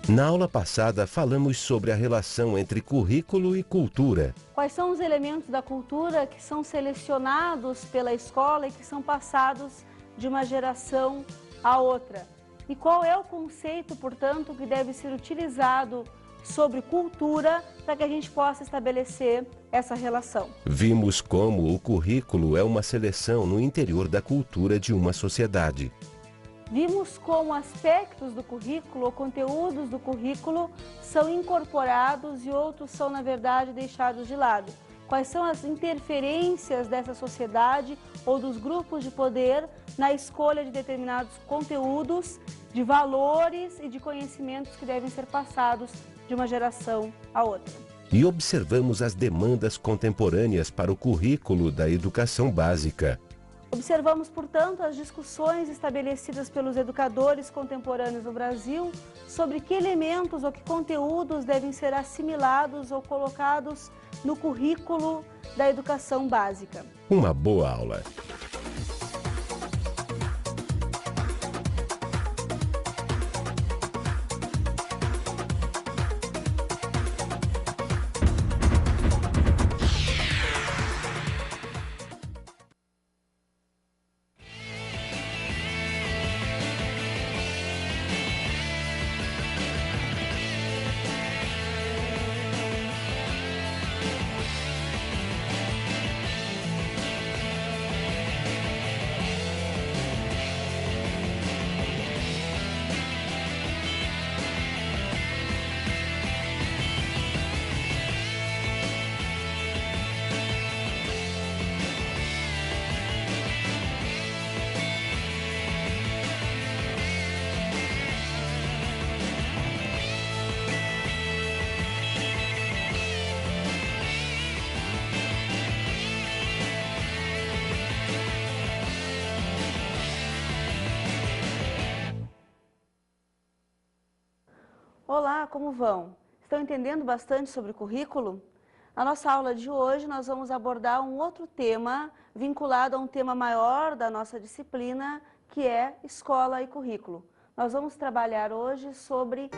Na aula passada, falamos sobre a relação entre currículo e cultura. Quais são os elementos da cultura que são selecionados pela escola e que são passados de uma geração a outra? E qual é o conceito, portanto, que deve ser utilizado sobre cultura para que a gente possa estabelecer essa relação? Vimos como o currículo é uma seleção no interior da cultura de uma sociedade. Vimos como aspectos do currículo ou conteúdos do currículo são incorporados e outros são, na verdade, deixados de lado. Quais são as interferências dessa sociedade ou dos grupos de poder na escolha de determinados conteúdos, de valores e de conhecimentos que devem ser passados de uma geração a outra. E observamos as demandas contemporâneas para o currículo da educação básica. Observamos, portanto, as discussões estabelecidas pelos educadores contemporâneos no Brasil sobre que elementos ou que conteúdos devem ser assimilados ou colocados no currículo da educação básica. Uma boa aula. Olá, como vão? Estão entendendo bastante sobre currículo? Na nossa aula de hoje nós vamos abordar um outro tema vinculado a um tema maior da nossa disciplina, que é escola e currículo. Nós vamos trabalhar hoje sobre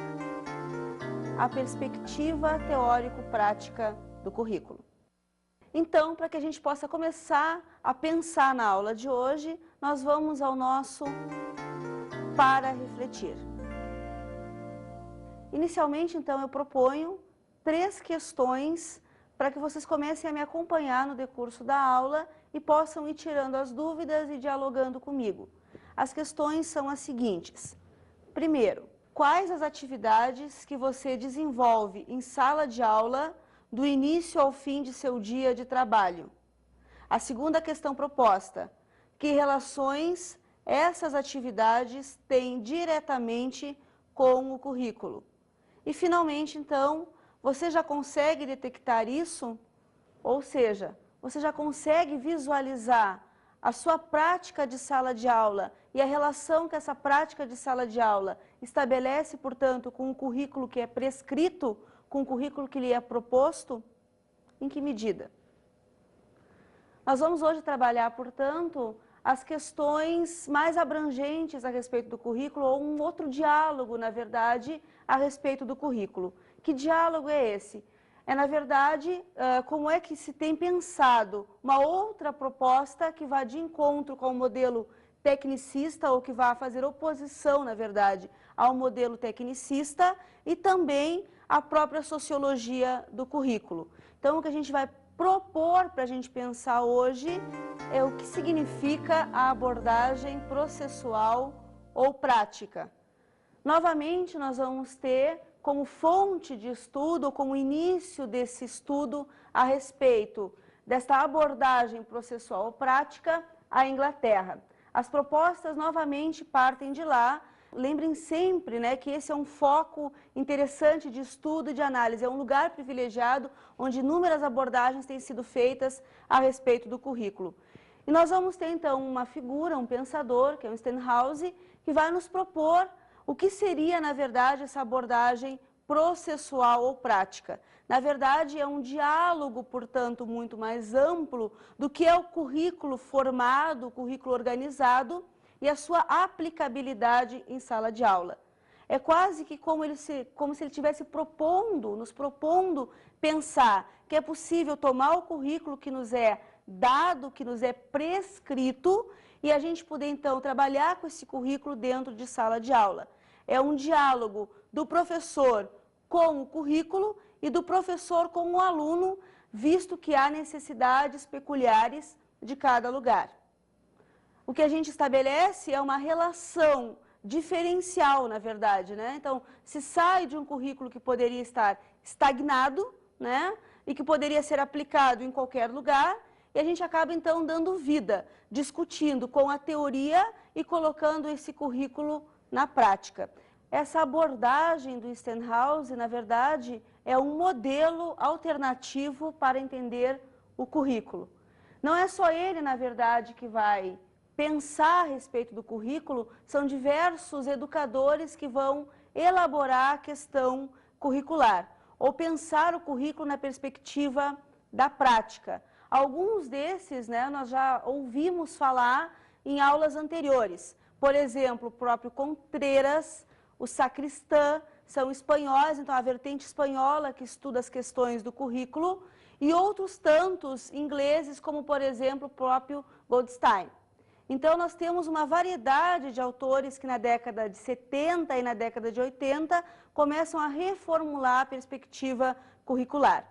a perspectiva teórico-prática do currículo. Então, para que a gente possa começar a pensar na aula de hoje, nós vamos ao nosso para refletir. Inicialmente, então, eu proponho 3 questões para que vocês comecem a me acompanhar no decurso da aula e possam ir tirando as dúvidas e dialogando comigo. As questões são as seguintes. Primeiro, quais as atividades que você desenvolve em sala de aula do início ao fim de seu dia de trabalho? A segunda questão proposta, que relações essas atividades têm diretamente com o currículo? E, finalmente, então, você já consegue detectar isso? Ou seja, você já consegue visualizar a sua prática de sala de aula e a relação que essa prática de sala de aula estabelece, portanto, com o currículo que é prescrito, com o currículo que lhe é proposto? Em que medida? Nós vamos hoje trabalhar, portanto, as questões mais abrangentes a respeito do currículo, ou um outro diálogo, na verdade, a respeito do currículo. Que diálogo é esse? É, na verdade, como é que se tem pensado uma outra proposta que vá de encontro com o modelo tecnicista, ou que vá fazer oposição, na verdade, ao modelo tecnicista, e também a própria sociologia do currículo. Então, o que a gente vai propor para a gente pensar hoje é o que significa a abordagem processual ou prática. Novamente, nós vamos ter como fonte de estudo, ou como início desse estudo a respeito desta abordagem processual ou prática, a Inglaterra. As propostas novamente partem de lá. Lembrem sempre, né, que esse é um foco interessante de estudo e de análise, é um lugar privilegiado onde inúmeras abordagens têm sido feitas a respeito do currículo. E nós vamos ter então uma figura, um pensador, que é o Stenhouse, que vai nos propor o que seria, na verdade, essa abordagem processual ou prática. Na verdade, é um diálogo, portanto, muito mais amplo do que é o currículo formado, o currículo organizado, e a sua aplicabilidade em sala de aula. É quase que como se ele estivesse nos propondo pensar que é possível tomar o currículo que nos é dado, que nos é prescrito, e a gente poder, então, trabalhar com esse currículo dentro de sala de aula. É um diálogo do professor com o currículo e do professor com o aluno, visto que há necessidades peculiares de cada lugar. O que a gente estabelece é uma relação diferencial, na verdade, né? Então, se sai de um currículo que poderia estar estagnado, né? E que poderia ser aplicado em qualquer lugar, e a gente acaba, então, dando vida, discutindo com a teoria e colocando esse currículo na prática. Essa abordagem do Stenhouse, na verdade, é um modelo alternativo para entender o currículo. Não é só ele, na verdade, que vai pensar a respeito do currículo, são diversos educadores que vão elaborar a questão curricular, ou pensar o currículo na perspectiva da prática. Alguns desses, né, nós já ouvimos falar em aulas anteriores. Por exemplo, o próprio Contreras, o Sacristã, são espanhóis, então a vertente espanhola que estuda as questões do currículo, e outros tantos ingleses, como por exemplo o próprio Goldstein. Então nós temos uma variedade de autores que na década de 70 e na década de 80 começam a reformular a perspectiva curricular.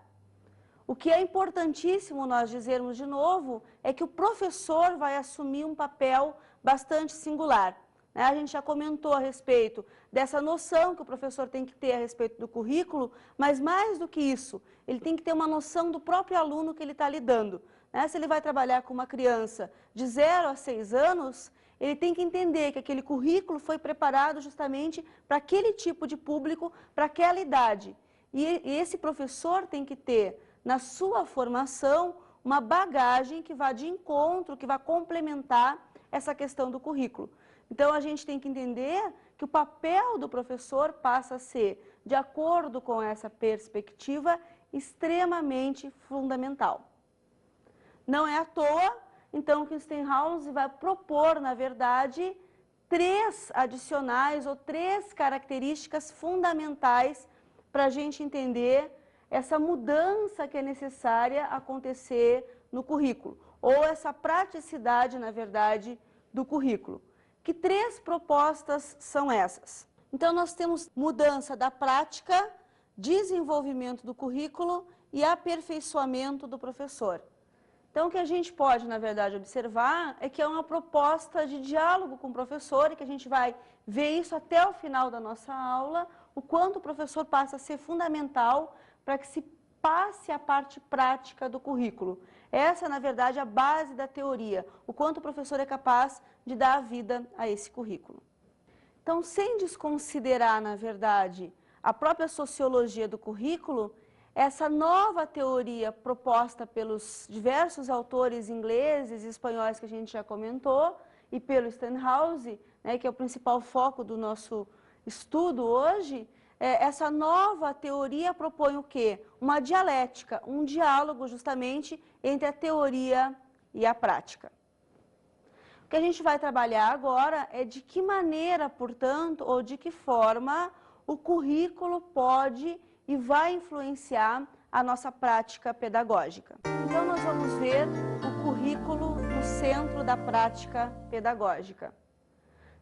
O que é importantíssimo nós dizermos de novo é que o professor vai assumir um papel bastante singular. A gente já comentou a respeito dessa noção que o professor tem que ter a respeito do currículo, mas mais do que isso, ele tem que ter uma noção do próprio aluno que ele está lidando. Se ele vai trabalhar com uma criança de 0 a 6 anos, ele tem que entender que aquele currículo foi preparado justamente para aquele tipo de público, para aquela idade. E esse professor tem que ter na sua formação uma bagagem que vá de encontro, que vá complementar essa questão do currículo. Então, a gente tem que entender que o papel do professor passa a ser, de acordo com essa perspectiva, extremamente fundamental. Não é à toa, então, que o Stenhouse vai propor, na verdade, 3 adicionais ou 3 características fundamentais para a gente entender essa mudança que é necessária acontecer no currículo, ou essa praticidade, na verdade, do currículo. Que 3 propostas são essas? Então, nós temos mudança da prática, desenvolvimento do currículo e aperfeiçoamento do professor. Então, o que a gente pode, na verdade, observar é que é uma proposta de diálogo com o professor e que a gente vai ver isso até o final da nossa aula, o quanto o professor passa a ser fundamental para que se passe a parte prática do currículo. Essa, na verdade, é a base da teoria, o quanto o professor é capaz de dar a vida a esse currículo. Então, sem desconsiderar, na verdade, a própria sociologia do currículo, essa nova teoria proposta pelos diversos autores ingleses e espanhóis que a gente já comentou, e pelo Stenhouse, né, que é o principal foco do nosso estudo hoje, essa nova teoria propõe o quê? Uma dialética, um diálogo justamente entre a teoria e a prática. O que a gente vai trabalhar agora é de que maneira, portanto, ou de que forma o currículo pode e vai influenciar a nossa prática pedagógica. Então, nós vamos ver o currículo no centro da prática pedagógica.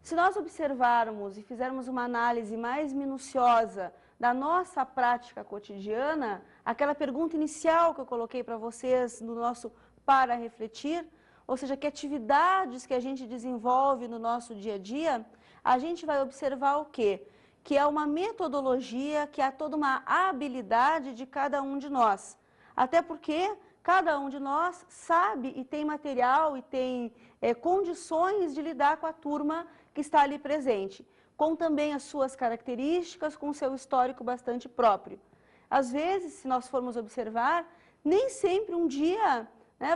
Se nós observarmos e fizermos uma análise mais minuciosa da nossa prática cotidiana, aquela pergunta inicial que eu coloquei para vocês no nosso para refletir, ou seja, que atividades que a gente desenvolve no nosso dia a dia, a gente vai observar o quê? Que é uma metodologia, que há toda uma habilidade de cada um de nós. Até porque cada um de nós sabe e tem material e tem condições de lidar com a turma que está ali presente, com também as suas características, com o seu histórico bastante próprio. Às vezes, se nós formos observar, nem sempre um dia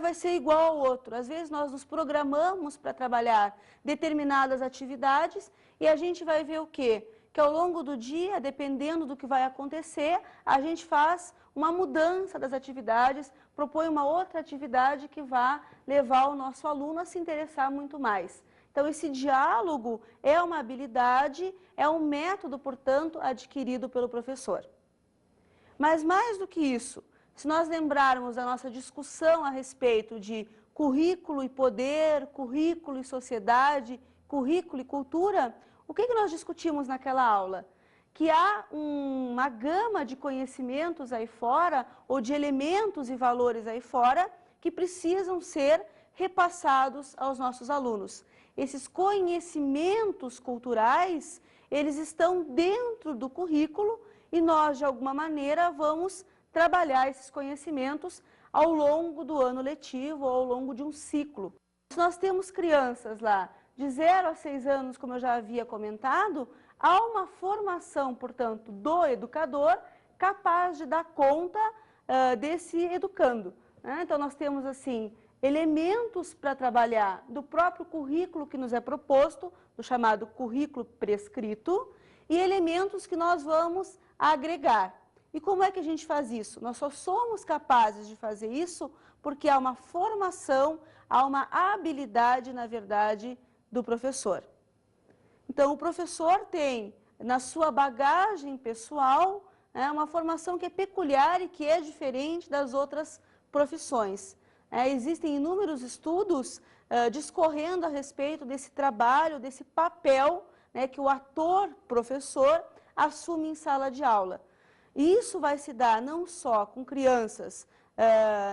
vai ser igual ao outro. Às vezes nós nos programamos para trabalhar determinadas atividades e a gente vai ver o quê? Que ao longo do dia, dependendo do que vai acontecer, a gente faz uma mudança das atividades, propõe uma outra atividade que vá levar o nosso aluno a se interessar muito mais. Então, esse diálogo é uma habilidade, é um método, portanto, adquirido pelo professor. Mas mais do que isso, se nós lembrarmos da nossa discussão a respeito de currículo e poder, currículo e sociedade, currículo e cultura, o que nós discutimos naquela aula? Que há uma gama de conhecimentos aí fora, ou de elementos e valores aí fora, que precisam ser repassados aos nossos alunos. Esses conhecimentos culturais, eles estão dentro do currículo e nós, de alguma maneira, vamos trabalhar esses conhecimentos ao longo do ano letivo ou ao longo de um ciclo. Se nós temos crianças lá de 0 a 6 anos, como eu já havia comentado, há uma formação, portanto, do educador capaz de dar conta desse educando. Então, nós temos, assim, elementos para trabalhar do próprio currículo que nos é proposto, do chamado currículo prescrito, e elementos que nós vamos agregar. E como é que a gente faz isso? Nós só somos capazes de fazer isso porque há uma formação, há uma habilidade, na verdade, do professor. Então, o professor tem, na sua bagagem pessoal, uma formação que é peculiar e que é diferente das outras profissões. Existem inúmeros estudos discorrendo a respeito desse trabalho, desse papel que o ator-professor assume em sala de aula. E isso vai se dar não só com crianças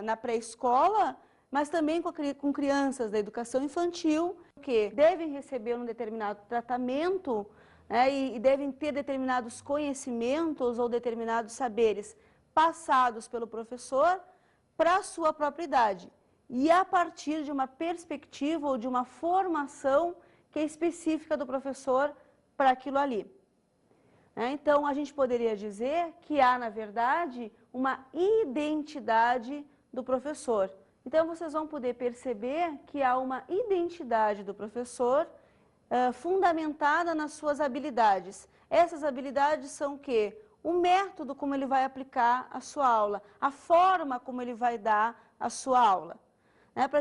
na pré-escola, mas também com crianças da educação infantil, que devem receber um determinado tratamento e devem ter determinados conhecimentos ou determinados saberes passados pelo professor para a sua própria idade. E a partir de uma perspectiva ou de uma formação que é específica do professor para aquilo ali. Então, a gente poderia dizer que há, na verdade, uma identidade do professor. Então, vocês vão poder perceber que há uma identidade do professor fundamentada nas suas habilidades. Essas habilidades são o quê? O método como ele vai aplicar a sua aula, a forma como ele vai dar a sua aula. Para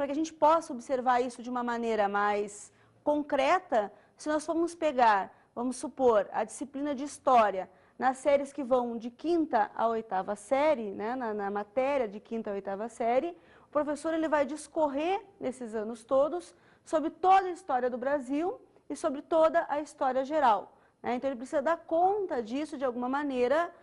que a gente possa observar isso de uma maneira mais concreta, se nós formos pegar, vamos supor, a disciplina de História, nas séries que vão de 5ª a 8ª série, na matéria de 5ª a 8ª série, o professor ele vai discorrer nesses anos todos sobre toda a história do Brasil e sobre toda a história geral. Então, ele precisa dar conta disso de alguma maneira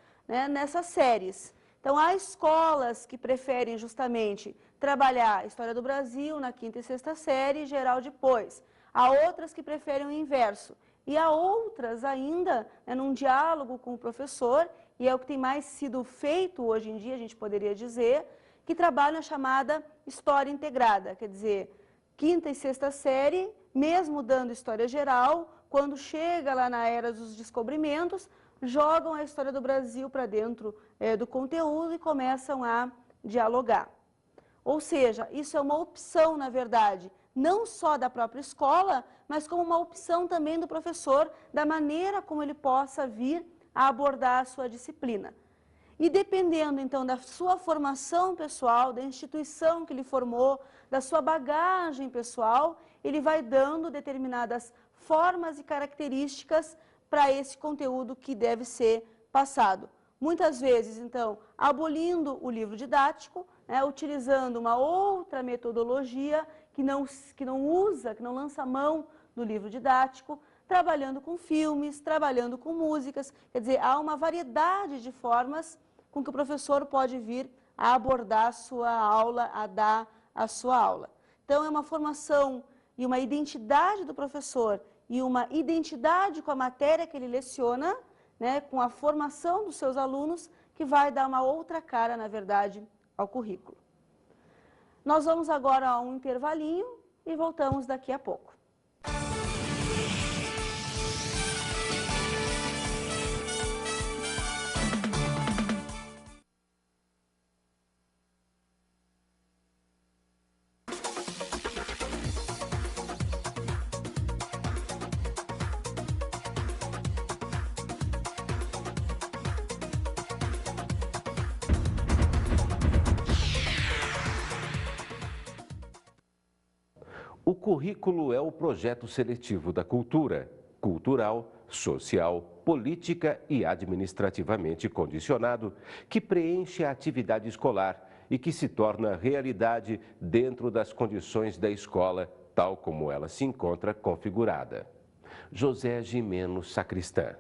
nessas séries. Então, há escolas que preferem justamente trabalhar a história do Brasil na 5ª e 6ª série e geral depois. Há outras que preferem o inverso. E há outras ainda, num diálogo com o professor, e é o que tem mais sido feito hoje em dia, a gente poderia dizer, que trabalham a chamada história integrada, quer dizer, 5ª e 6ª série, mesmo dando história geral, quando chega lá na era dos descobrimentos, jogam a história do Brasil para dentro do conteúdo e começam a dialogar. Ou seja, isso é uma opção, na verdade, não só da própria escola, mas como uma opção também do professor, da maneira como ele possa vir a abordar a sua disciplina. E dependendo, então, da sua formação pessoal, da instituição que ele formou, da sua bagagem pessoal, ele vai dando determinadas formas e características para esse conteúdo que deve ser passado. Muitas vezes, então, abolindo o livro didático, utilizando uma outra metodologia que não lança mão do livro didático, trabalhando com filmes, trabalhando com músicas. Quer dizer, há uma variedade de formas com que o professor pode vir a abordar a sua aula, a dar a sua aula. Então, é uma formação e uma identidade do professor e uma identidade com a matéria que ele leciona, com a formação dos seus alunos, que vai dar uma outra cara, na verdade, ao currículo. Nós vamos agora a um intervalinho e voltamos daqui a pouco. O currículo é o projeto seletivo da cultura, cultural, social, política e administrativamente condicionado, que preenche a atividade escolar e que se torna realidade dentro das condições da escola, tal como ela se encontra configurada. José Gimeno Sacristã.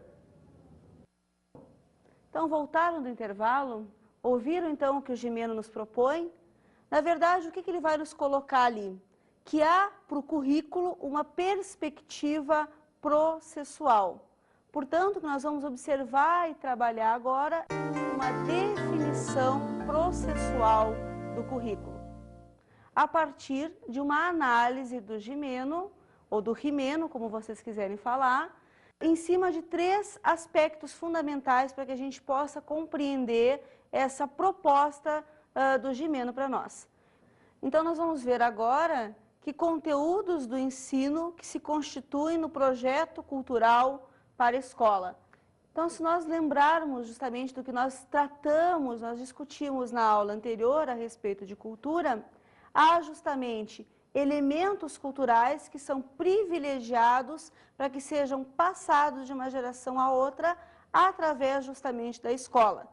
Então, voltaram do intervalo? Ouviram então o que o Gimeno nos propõe? Na verdade, o que ele vai nos colocar ali? Que há para o currículo uma perspectiva processual. Portanto, nós vamos observar e trabalhar agora uma definição processual do currículo. A partir de uma análise do Gimeno, ou do Rimeno, como vocês quiserem falar, em cima de 3 aspectos fundamentais para que a gente possa compreender essa proposta do Gimeno para nós. Então, nós vamos ver agora que conteúdos do ensino que se constituem no projeto cultural para a escola. Então, se nós lembrarmos justamente do que nós tratamos, nós discutimos na aula anterior a respeito de cultura, há justamente elementos culturais que são privilegiados para que sejam passados de uma geração a outra através justamente da escola.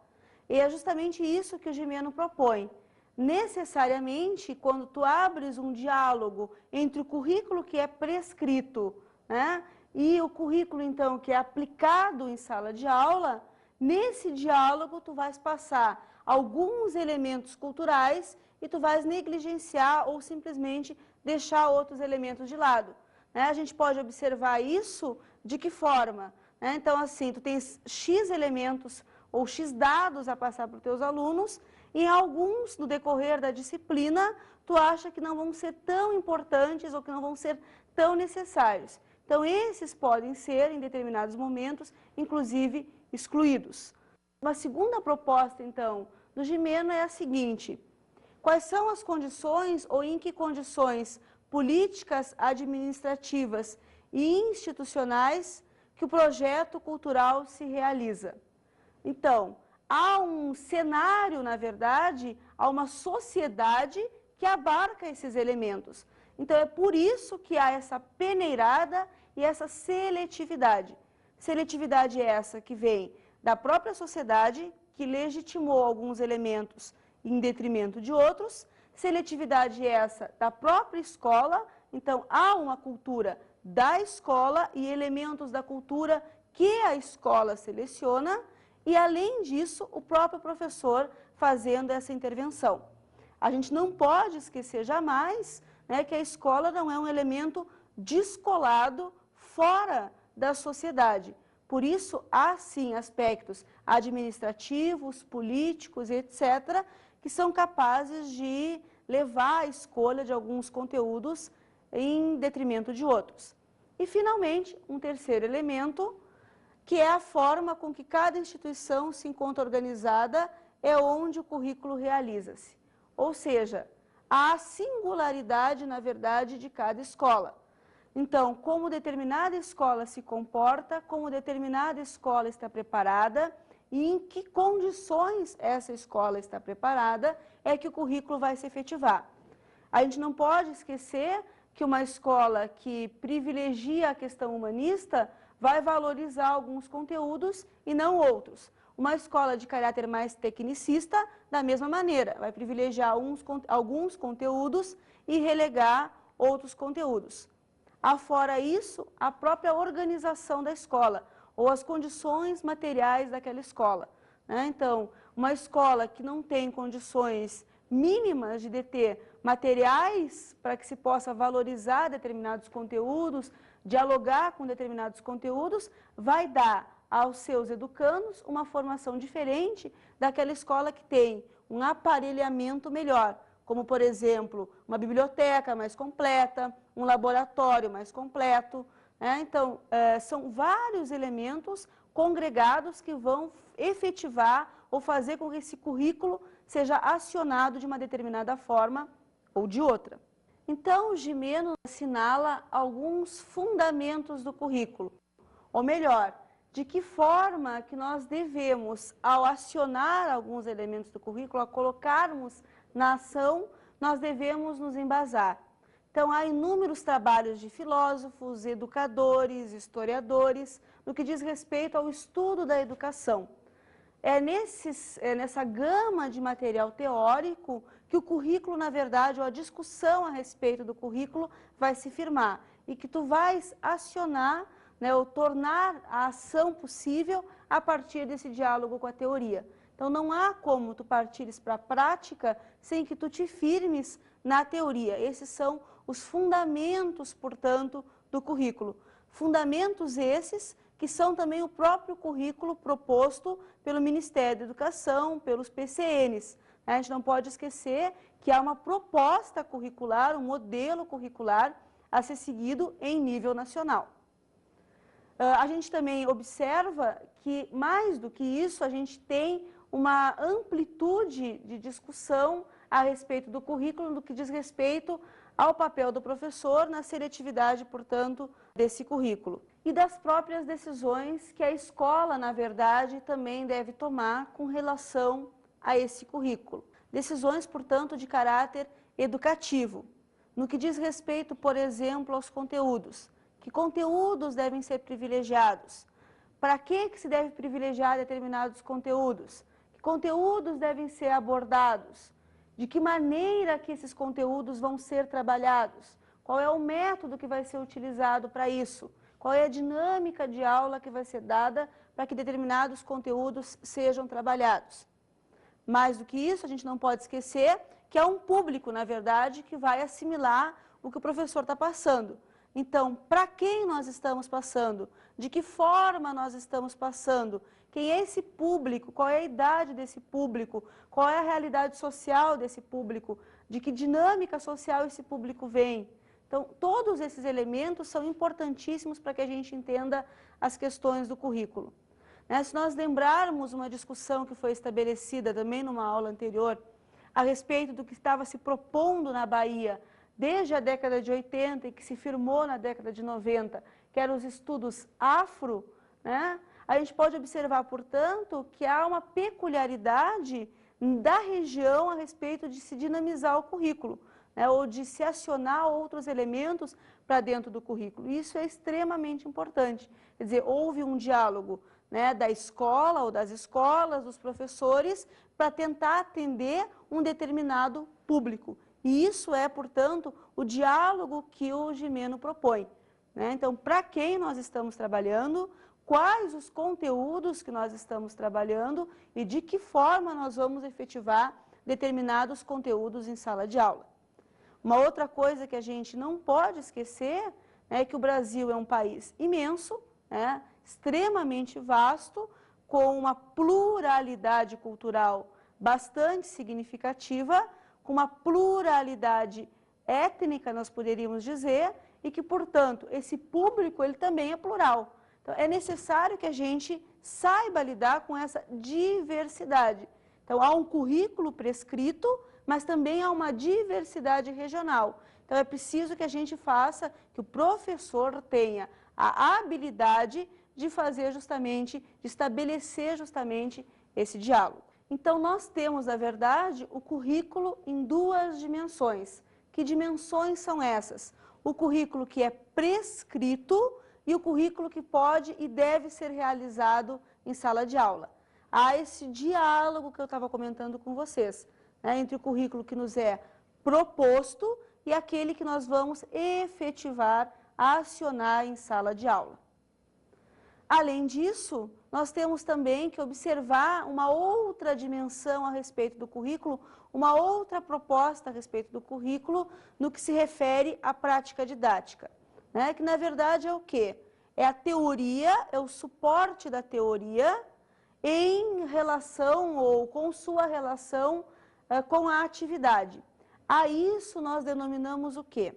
E é justamente isso que o Gimeno propõe. Necessariamente, quando tu abres um diálogo entre o currículo que é prescrito, né, e o currículo, então, que é aplicado em sala de aula, nesse diálogo tu vais passar alguns elementos culturais e tu vais negligenciar ou simplesmente deixar outros elementos de lado. Né? A gente pode observar isso de que forma? Né? Então, assim, tu tens X elementos ou X dados a passar para os teus alunos, e em alguns, no decorrer da disciplina, tu acha que não vão ser tão importantes ou que não vão ser tão necessários. Então, esses podem ser, em determinados momentos, inclusive, excluídos. Uma segunda proposta, então, do Gimeno é a seguinte: quais são as condições ou em que condições políticas, administrativas e institucionais que o projeto cultural se realiza? Então, há um cenário, na verdade, há uma sociedade que abarca esses elementos. Então, é por isso que há essa peneirada e essa seletividade. Seletividade essa que vem da própria sociedade, que legitimou alguns elementos em detrimento de outros. Seletividade essa da própria escola. Então, há uma cultura da escola e elementos da cultura que a escola seleciona. E, além disso, o próprio professor fazendo essa intervenção. A gente não pode esquecer jamais, né, que a escola não é um elemento descolado fora da sociedade. Por isso, há sim aspectos administrativos, políticos, etc., que são capazes de levar a escolha de alguns conteúdos em detrimento de outros. E, finalmente, um terceiro elemento, que é a forma com que cada instituição se encontra organizada, é onde o currículo realiza-se. Ou seja, a singularidade, na verdade, de cada escola. Então, como determinada escola se comporta, como determinada escola está preparada e em que condições essa escola está preparada, é que o currículo vai se efetivar. A gente não pode esquecer que uma escola que privilegia a questão humanista vai valorizar alguns conteúdos e não outros. Uma escola de caráter mais tecnicista, da mesma maneira, vai privilegiar alguns conteúdos e relegar outros conteúdos. Afora isso, a própria organização da escola, ou as condições materiais daquela escola. Né? Então, uma escola que não tem condições mínimas de deter materiais para que se possa valorizar determinados conteúdos, dialogar com determinados conteúdos, vai dar aos seus educandos uma formação diferente daquela escola que tem um aparelhamento melhor, como, por exemplo, uma biblioteca mais completa, um laboratório mais completo. Né? Então, são vários elementos congregados que vão efetivar ou fazer com que esse currículo seja acionado de uma determinada forma ou de outra. Então, o Gimeno assinala alguns fundamentos do currículo, ou melhor, de que forma que nós devemos, ao acionar alguns elementos do currículo, ao colocarmos na ação, nós devemos nos embasar. Então, há inúmeros trabalhos de filósofos, educadores, historiadores, no que diz respeito ao estudo da educação. É nessa gama de material teórico que o currículo, na verdade, ou a discussão a respeito do currículo vai se firmar e que tu vais acionar, né, ou tornar a ação possível a partir desse diálogo com a teoria. Então, não há como tu partires para a prática sem que tu te firmes na teoria. Esses são os fundamentos, portanto, do currículo. Fundamentos esses que são também o próprio currículo proposto pelo Ministério da Educação, pelos PCNs. A gente não pode esquecer que há uma proposta curricular, um modelo curricular a ser seguido em nível nacional. A gente também observa que, mais do que isso, a gente tem uma amplitude de discussão a respeito do currículo, no que diz respeito ao papel do professor na seletividade, portanto, desse currículo. E das próprias decisões que a escola, na verdade, também deve tomar com relação a esse currículo. Decisões, portanto, de caráter educativo. No que diz respeito, por exemplo, aos conteúdos. Que conteúdos devem ser privilegiados? Para que se deve privilegiar determinados conteúdos? Que conteúdos devem ser abordados? De que maneira que esses conteúdos vão ser trabalhados? Qual é o método que vai ser utilizado para isso? Qual é a dinâmica de aula que vai ser dada para que determinados conteúdos sejam trabalhados? Mais do que isso, a gente não pode esquecer que é um público, na verdade, que vai assimilar o que o professor está passando. Então, para quem nós estamos passando? De que forma nós estamos passando? Quem é esse público? Qual é a idade desse público? Qual é a realidade social desse público? De que dinâmica social esse público vem? Então, todos esses elementos são importantíssimos para que a gente entenda as questões do currículo. Se nós lembrarmos uma discussão que foi estabelecida também numa aula anterior, a respeito do que estava se propondo na Bahia desde a década de 80 e que se firmou na década de 90, que eram os estudos afro, né? A gente pode observar, portanto, que há uma peculiaridade da região a respeito de se dinamizar o currículo, né? Ou de se acionar outros elementos para dentro do currículo. Isso é extremamente importante. Quer dizer, houve um diálogo, né, da escola ou das escolas, dos professores, para tentar atender um determinado público. E isso é, portanto, o diálogo que o Gimeno propõe, né? Então, para quem nós estamos trabalhando, quais os conteúdos que nós estamos trabalhando e de que forma nós vamos efetivar determinados conteúdos em sala de aula. Uma outra coisa que a gente não pode esquecer é que o Brasil é um país imenso, né, extremamente vasto, com uma pluralidade cultural bastante significativa, com uma pluralidade étnica, nós poderíamos dizer, e que, portanto, esse público ele também é plural. Então, é necessário que a gente saiba lidar com essa diversidade. Então, há um currículo prescrito, mas também há uma diversidade regional. Então, é preciso que a gente faça, que o professor tenha a habilidade de fazer justamente, de estabelecer justamente esse diálogo. Então, nós temos, na verdade, o currículo em duas dimensões. Que dimensões são essas? O currículo que é prescrito e o currículo que pode e deve ser realizado em sala de aula. Há esse diálogo que eu estava comentando com vocês, né, entre o currículo que nos é proposto e aquele que nós vamos efetivar, acionar em sala de aula. Além disso, nós temos também que observar uma outra dimensão a respeito do currículo, uma outra proposta a respeito do currículo no que se refere à prática didática, né? Que na verdade é o quê? É a teoria, é o suporte da teoria em relação ou com sua relação com a atividade. A isso nós denominamos o quê?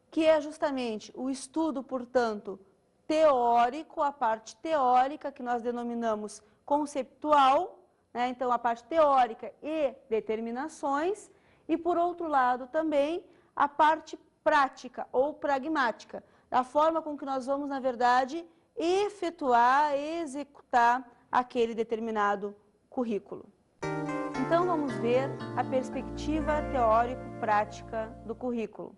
Que é justamente o estudo, portanto, teórico, a parte teórica que nós denominamos conceptual, né? Então a parte teórica e determinações, e por outro lado também a parte prática ou pragmática, da forma com que nós vamos, na verdade, efetuar, executar aquele determinado currículo. Então vamos ver a perspectiva teórico-prática do currículo.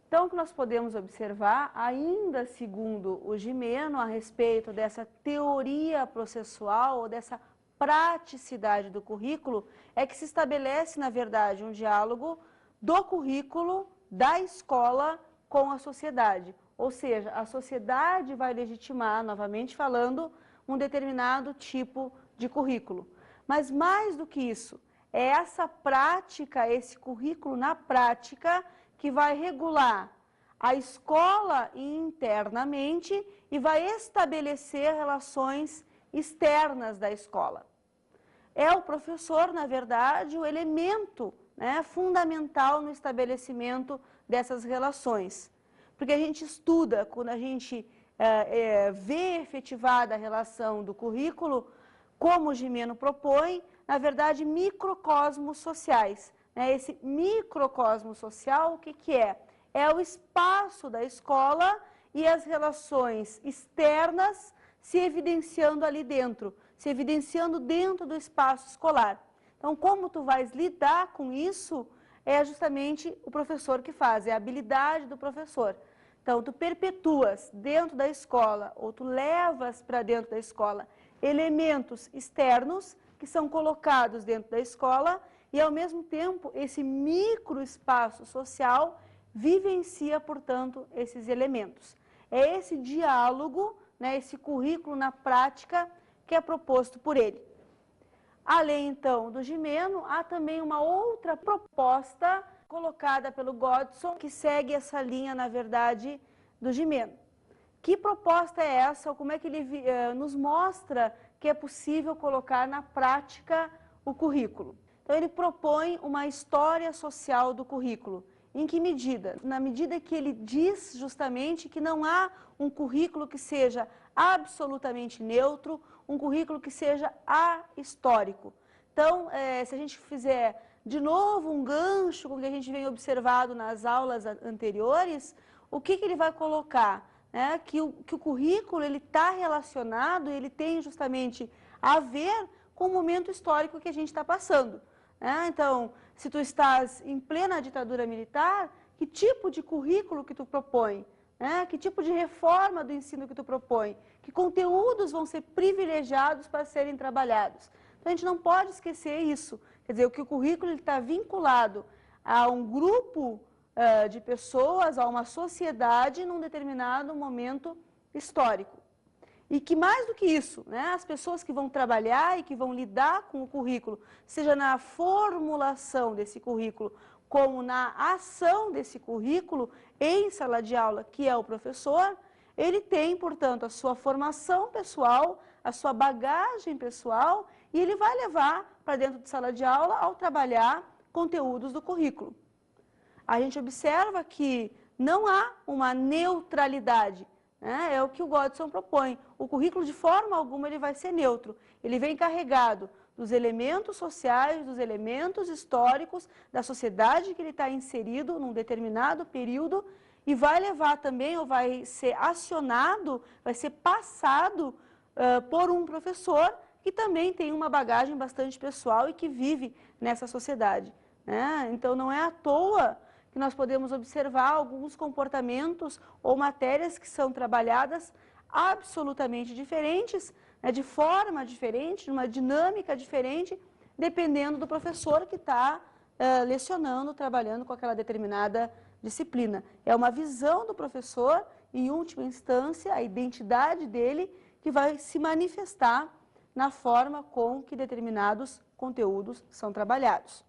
Então, Então, o que nós podemos observar, ainda segundo o Gimeno, a respeito dessa teoria processual ou dessa praticidade do currículo, é que se estabelece, na verdade, um diálogo do currículo da escola com a sociedade. Ou seja, a sociedade vai legitimar, novamente falando, um determinado tipo de currículo. Mas mais do que isso, é essa prática, esse currículo na prática, que vai regular a escola internamente e vai estabelecer relações externas da escola. É o professor, na verdade, o elemento, né, fundamental no estabelecimento dessas relações. Porque a gente estuda, quando a gente vê efetivada a relação do currículo, como o Gimeno propõe, na verdade, microcosmos sociais. Esse microcosmo social, o que que é? É o espaço da escola e as relações externas se evidenciando ali dentro, se evidenciando dentro do espaço escolar. Então, como tu vais lidar com isso, é justamente o professor que faz, é a habilidade do professor. Então, tu perpetuas dentro da escola, ou tu levas para dentro da escola, elementos externos que são colocados dentro da escola e, ao mesmo tempo, esse microespaço social vivencia, portanto, esses elementos. É esse diálogo, né, esse currículo na prática que é proposto por ele. Além, então, do Gimeno, há também uma outra proposta colocada pelo Godson, que segue essa linha, na verdade, do Gimeno. Que proposta é essa, ou como é que ele nos mostra que é possível colocar na prática o currículo? Então, ele propõe uma história social do currículo. Em que medida? Na medida que ele diz justamente que não há um currículo que seja absolutamente neutro, um currículo que seja ahistórico. Então, se a gente fizer de novo um gancho com o que a gente vem observado nas aulas anteriores, o que ele vai colocar? Que o currículo está relacionado, ele tem justamente a ver com o momento histórico que a gente está passando. Então, se tu estás em plena ditadura militar, que tipo de currículo que tu propõe? Que tipo de reforma do ensino que tu propõe? Que conteúdos vão ser privilegiados para serem trabalhados? Então, a gente não pode esquecer isso. Quer dizer, que o currículo está vinculado a um grupo de pessoas, a uma sociedade num determinado momento histórico. E que mais do que isso, as pessoas que vão trabalhar e que vão lidar com o currículo, seja na formulação desse currículo, como na ação desse currículo em sala de aula, que é o professor, ele tem, portanto, a sua formação pessoal, a sua bagagem pessoal, e ele vai levar para dentro de sala de aula ao trabalhar conteúdos do currículo. A gente observa que não há uma neutralidade, é o que o Godson propõe. O currículo, de forma alguma, ele vai ser neutro. Ele vem carregado dos elementos sociais, dos elementos históricos, da sociedade que ele está inserido num determinado período e vai levar também, ou vai ser acionado, vai ser passado por um professor que também tem uma bagagem bastante pessoal e que vive nessa sociedade. Então, não é à toa que nós podemos observar alguns comportamentos ou matérias que são trabalhadas absolutamente diferentes, de forma diferente, numa dinâmica diferente, dependendo do professor que está lecionando, trabalhando com aquela determinada disciplina. É uma visão do professor, em última instância, a identidade dele, que vai se manifestar na forma com que determinados conteúdos são trabalhados.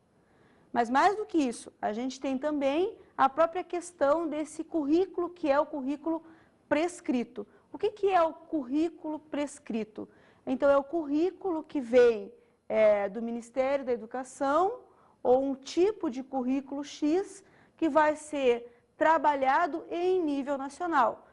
Mas mais do que isso, a gente tem também a própria questão desse currículo, que é o currículo prescrito. O que é o currículo prescrito? Então, é o currículo que vem do Ministério da Educação, ou um tipo de currículo X, que vai ser trabalhado em nível nacional.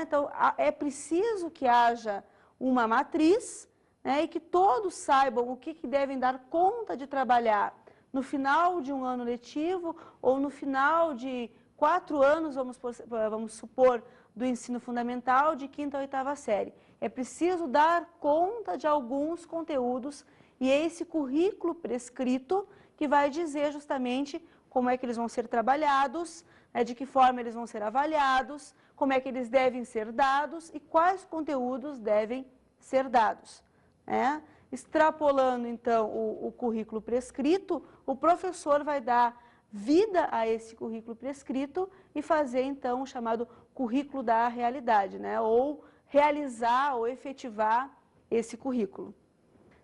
Então, é preciso que haja uma matriz, e que todos saibam o que devem dar conta de trabalhar no final de um ano letivo ou no final de 4 anos, vamos supor, do ensino fundamental de 5ª a 8ª série. É preciso dar conta de alguns conteúdos e é esse currículo prescrito que vai dizer justamente como é que eles vão ser trabalhados, de que forma eles vão ser avaliados, como é que eles devem ser dados e quais conteúdos devem ser dados. Extrapolando, então, o currículo prescrito, o professor vai dar vida a esse currículo prescrito e fazer, então, o chamado currículo da realidade, ou realizar ou efetivar esse currículo.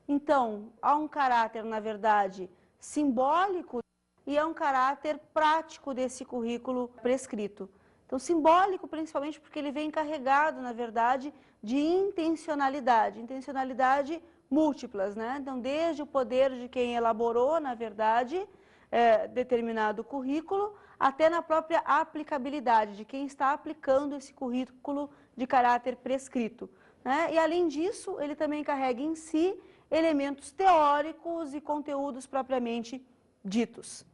Então, há um caráter, na verdade, simbólico e há um caráter prático desse currículo prescrito. Então, simbólico principalmente porque ele vem carregado, na verdade, de intencionalidade múltiplas, Então, desde o poder de quem elaborou, na verdade, determinado currículo, até na própria aplicabilidade de quem está aplicando esse currículo de caráter prescrito. E, além disso, ele também carrega em si elementos teóricos e conteúdos propriamente ditos.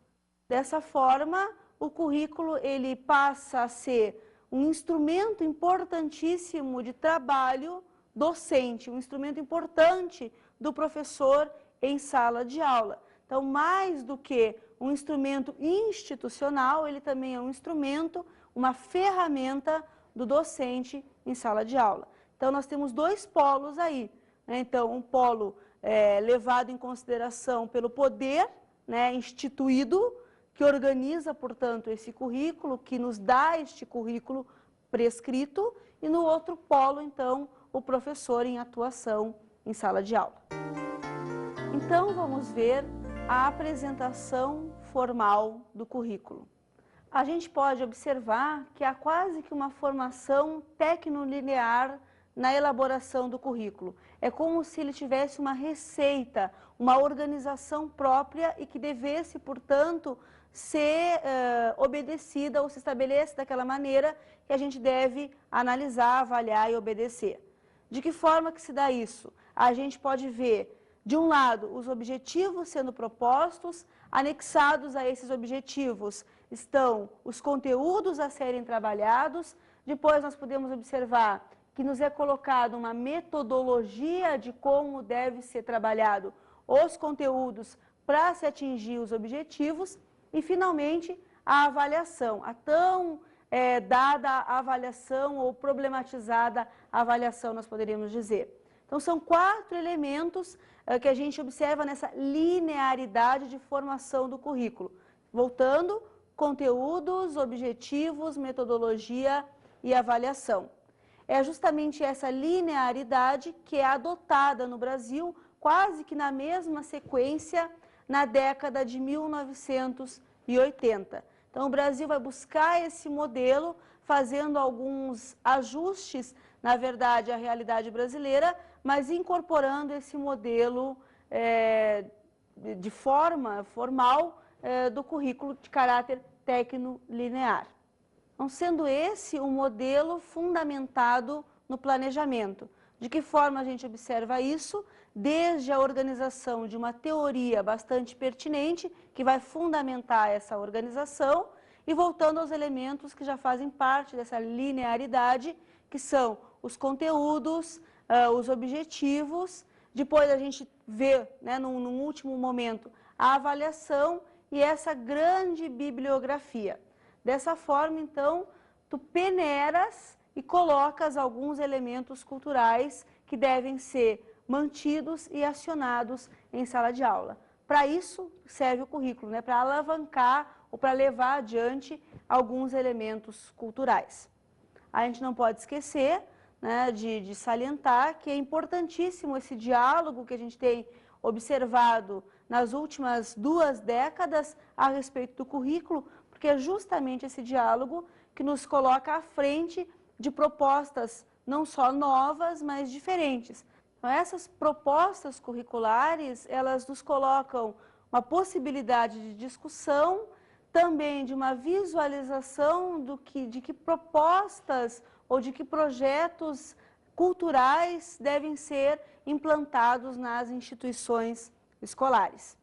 Dessa forma, o currículo ele passa a ser um instrumento importantíssimo de trabalho docente, um instrumento importante do professor em sala de aula. Então, mais do que um instrumento institucional, ele também é um instrumento, uma ferramenta do docente em sala de aula. Então, nós temos dois polos aí. Então, um polo levado em consideração pelo poder instituído, que organiza, portanto, esse currículo, que nos dá este currículo prescrito, e no outro polo, então, o professor em atuação em sala de aula. Então, vamos ver a apresentação formal do currículo. A gente pode observar que há quase que uma formação tecnolinear na elaboração do currículo. É como se ele tivesse uma receita, uma organização própria e que devesse, portanto, ser obedecida ou se estabelece daquela maneira que a gente deve analisar, avaliar e obedecer. De que forma que se dá isso? A gente pode ver, de um lado, os objetivos sendo propostos, anexados a esses objetivos estão os conteúdos a serem trabalhados, depois nós podemos observar que nos é colocada uma metodologia de como deve ser trabalhado os conteúdos para se atingir os objetivos e, finalmente, a avaliação, a tão dada avaliação ou problematizada avaliação, nós poderíamos dizer. Então, são 4 elementos que a gente observa nessa linearidade de formação do currículo. Voltando, conteúdos, objetivos, metodologia e avaliação. É justamente essa linearidade que é adotada no Brasil, quase que na mesma sequência, na década de 1980. Então, o Brasil vai buscar esse modelo, fazendo alguns ajustes, na verdade, à realidade brasileira, mas incorporando esse modelo de forma formal do currículo de caráter tecnolinear. Então, sendo esse um modelo fundamentado no planejamento. De que forma a gente observa isso? Desde a organização de uma teoria bastante pertinente, que vai fundamentar essa organização, e voltando aos elementos que já fazem parte dessa linearidade, que são os conteúdos, os objetivos, depois a gente vê, num último momento, a avaliação e essa grande bibliografia. Dessa forma, então, tu peneiras e colocas alguns elementos culturais que devem ser mantidos e acionados em sala de aula. Para isso serve o currículo, para alavancar ou para levar adiante alguns elementos culturais. A gente não pode esquecer de salientar que é importantíssimo esse diálogo que a gente tem observado nas últimas 2 décadas a respeito do currículo, porque é justamente esse diálogo que nos coloca à frente de propostas não só novas, mas diferentes. Então, essas propostas curriculares, elas nos colocam uma possibilidade de discussão, também de uma visualização de que propostas ou de que projetos culturais devem ser implantados nas instituições escolares.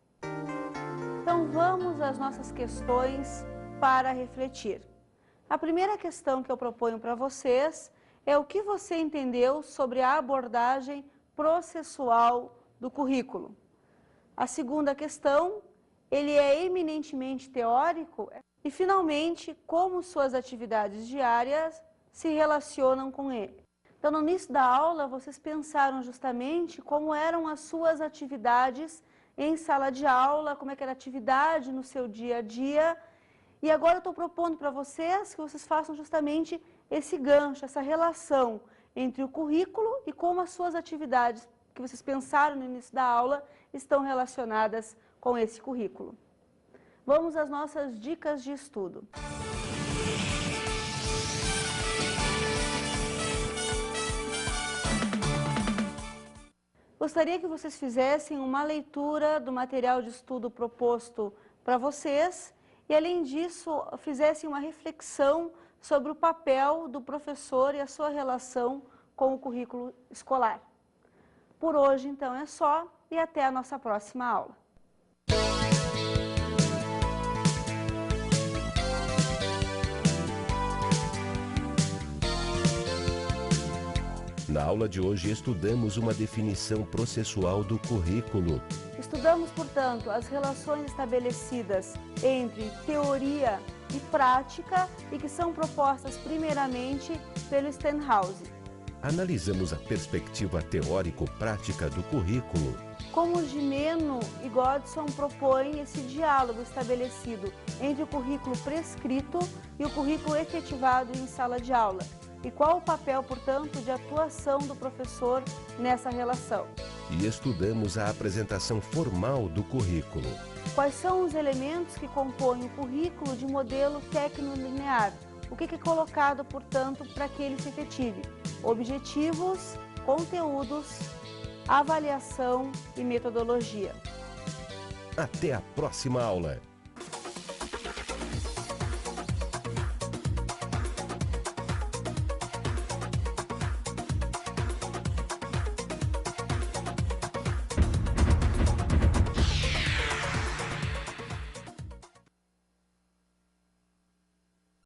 Então, vamos às nossas questões para refletir. A primeira questão que eu proponho para vocês é o que você entendeu sobre a abordagem processual do currículo. A segunda questão ele é eminentemente teórico? E, finalmente, como suas atividades diárias se relacionam com ele? Então, no início da aula, vocês pensaram justamente como eram as suas atividades em sala de aula, como é que era a atividade no seu dia a dia. E agora eu estou propondo para vocês que vocês façam justamente esse gancho, essa relação entre o currículo e como as suas atividades que vocês pensaram no início da aula estão relacionadas com esse currículo. Vamos às nossas dicas de estudo. Gostaria que vocês fizessem uma leitura do material de estudo proposto para vocês e, além disso, fizessem uma reflexão sobre o papel do professor e a sua relação com o currículo escolar. Por hoje, então, é só e até a nossa próxima aula. Na aula de hoje, estudamos uma definição processual do currículo. Estudamos, portanto, as relações estabelecidas entre teoria e prática e que são propostas primeiramente pelo Stenhouse. Analisamos a perspectiva teórico-prática do currículo. Como Gimeno e Godson propõem esse diálogo estabelecido entre o currículo prescrito e o currículo efetivado em sala de aula. E qual o papel, portanto, de atuação do professor nessa relação? E estudamos a apresentação formal do currículo. Quais são os elementos que compõem o currículo de modelo tecnolinear? O que é colocado, portanto, para que ele se efetive? Objetivos, conteúdos, avaliação e metodologia. Até a próxima aula!